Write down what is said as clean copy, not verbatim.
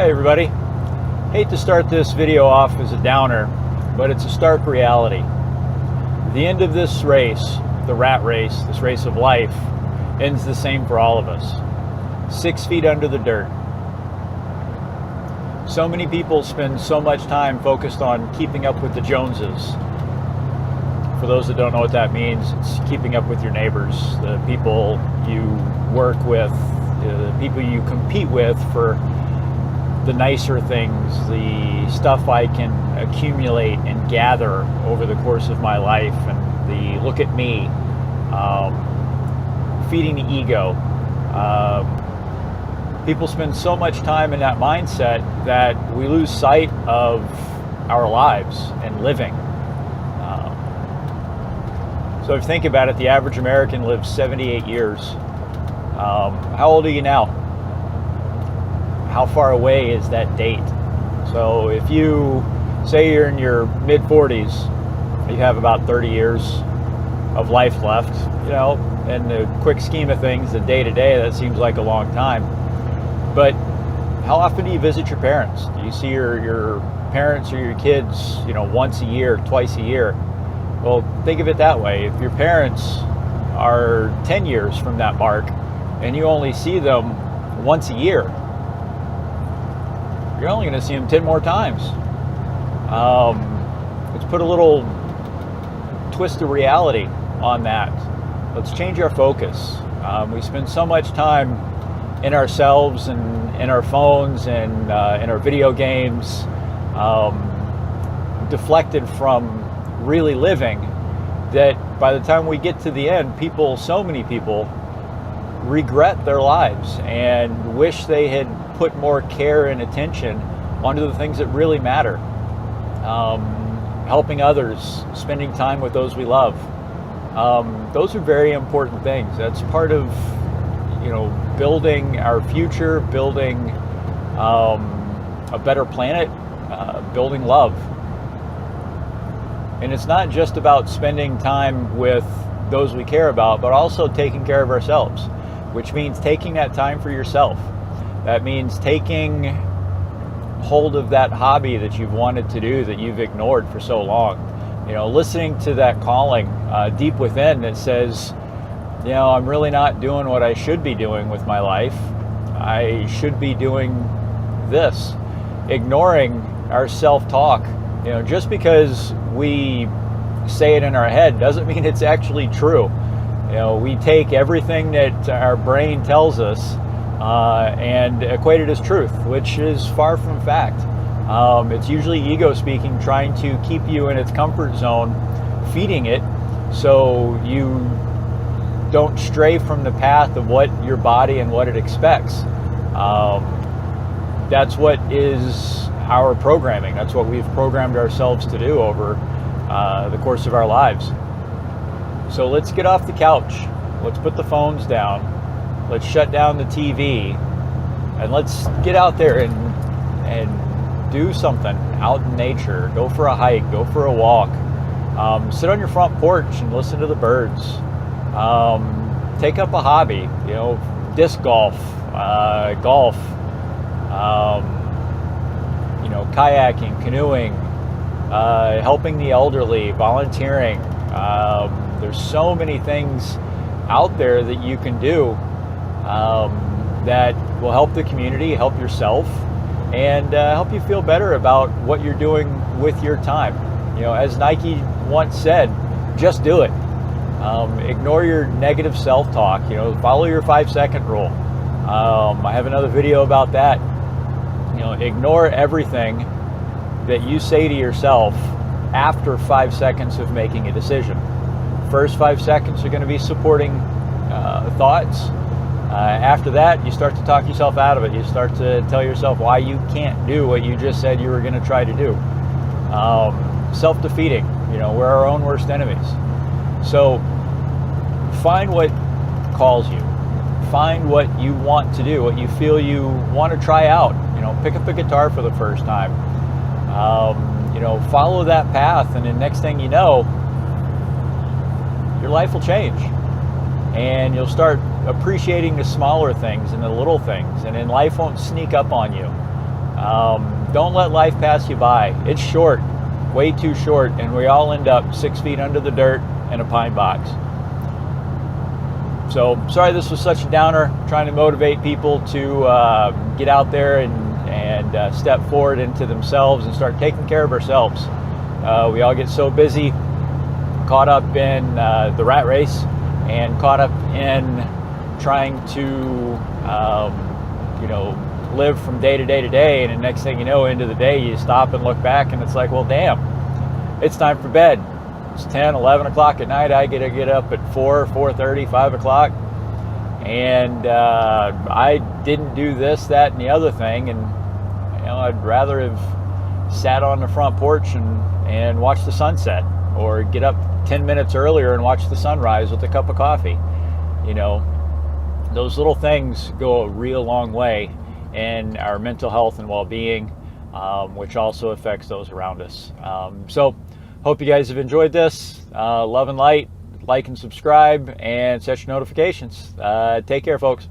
Hi everybody. Hate to start this video off as a downer, but it's a stark reality. The end of this race, the rat race, this race of life, ends the same for all of us. 6 feet under the dirt. So many people spend so much time focused on keeping up with the Joneses. For those that don't know what that means, it's keeping up with your neighbors, the people you work with, the people you compete with for the nicer things, the stuff I can accumulate and gather over the course of my life, and the look at me, feeding the ego. People spend so much time in that mindset that we lose sight of our lives and living. So if you think about it, the average American lives 78 years. How old are you now? How far away is that date? So if you say you're in your mid-40s, you have about 30 years of life left. You know, in the quick scheme of things, the day-to-day, that seems like a long time. But how often do you visit your parents? Do you see your parents or your kids, once a year, twice a year? Well, think of it that way. If your parents are 10 years from that mark and you only see them once a year, you're only going to see them 10 more times. Let's put a little twist of reality on that. Let's change our focus. We spend so much time in ourselves and in our phones and in our video games, deflected from really living, that by the time we get to the end, so many people regret their lives and wish they had put more care and attention onto the things that really matter. Helping others, spending time with those we love. Those are very important things. That's part of, building our future, building a better planet, building love. And it's not just about spending time with those we care about, but also taking care of ourselves, which means taking that time for yourself. That means taking hold of that hobby that you've wanted to do, that you've ignored for so long. Listening to that calling deep within that says, I'm really not doing what I should be doing with my life. I should be doing this. Ignoring our self-talk. Just because we say it in our head doesn't mean it's actually true. We take everything that our brain tells us and equate it as truth, which is far from fact. It's usually ego speaking, trying to keep you in its comfort zone, feeding it so you don't stray from the path of what your body and what it expects. That's what is our programming. That's what we've programmed ourselves to do over the course of our lives. So let's get off the couch. Let's put the phones down. Let's shut down the TV, and let's get out there and do something out in nature. Go for a hike. Go for a walk. Sit on your front porch and listen to the birds. Take up a hobby. Disc golf, golf. Kayaking, canoeing, helping the elderly, volunteering. There's so many things out there that you can do that will help the community, help yourself, and help you feel better about what you're doing with your time. As Nike once said, just do it. Ignore your negative self-talk. Follow your 5-second rule. I have another video about that. Ignore everything that you say to yourself after 5 seconds of making a decision. First 5 seconds are going to be supporting thoughts. After that, you start to talk yourself out of it. You start to tell yourself why you can't do what you just said you were going to try to do. Self-defeating. We're our own worst enemies. So find what calls you. Find what you want to do, what you feel you want to try out. Pick up a guitar for the first time. Follow that path, and the next thing you know, your life will change. And you'll start appreciating the smaller things and the little things, and then life won't sneak up on you. Don't let life pass you by. It's short, way too short, and we all end up 6 feet under the dirt in a pine box. So sorry this was such a downer, trying to motivate people to get out there and step forward into themselves and start taking care of ourselves. We all get so busy, caught up in the rat race and caught up in trying to live from day to day to day, and the next thing you know, into the day, you stop and look back and it's like, well, damn, it's time for bed. It's 10, 11 o'clock at night. I get to get up at 4, 4:30, 5 o'clock. And I didn't do this, that, and the other thing. And, I'd rather have sat on the front porch and watched the sunset, or get up 10 minutes earlier and watch the sunrise with a cup of coffee. Those little things go a real long way in our mental health and well-being, which also affects those around us. So hope you guys have enjoyed this. Love and light, like and subscribe, and set your notifications. Take care, folks.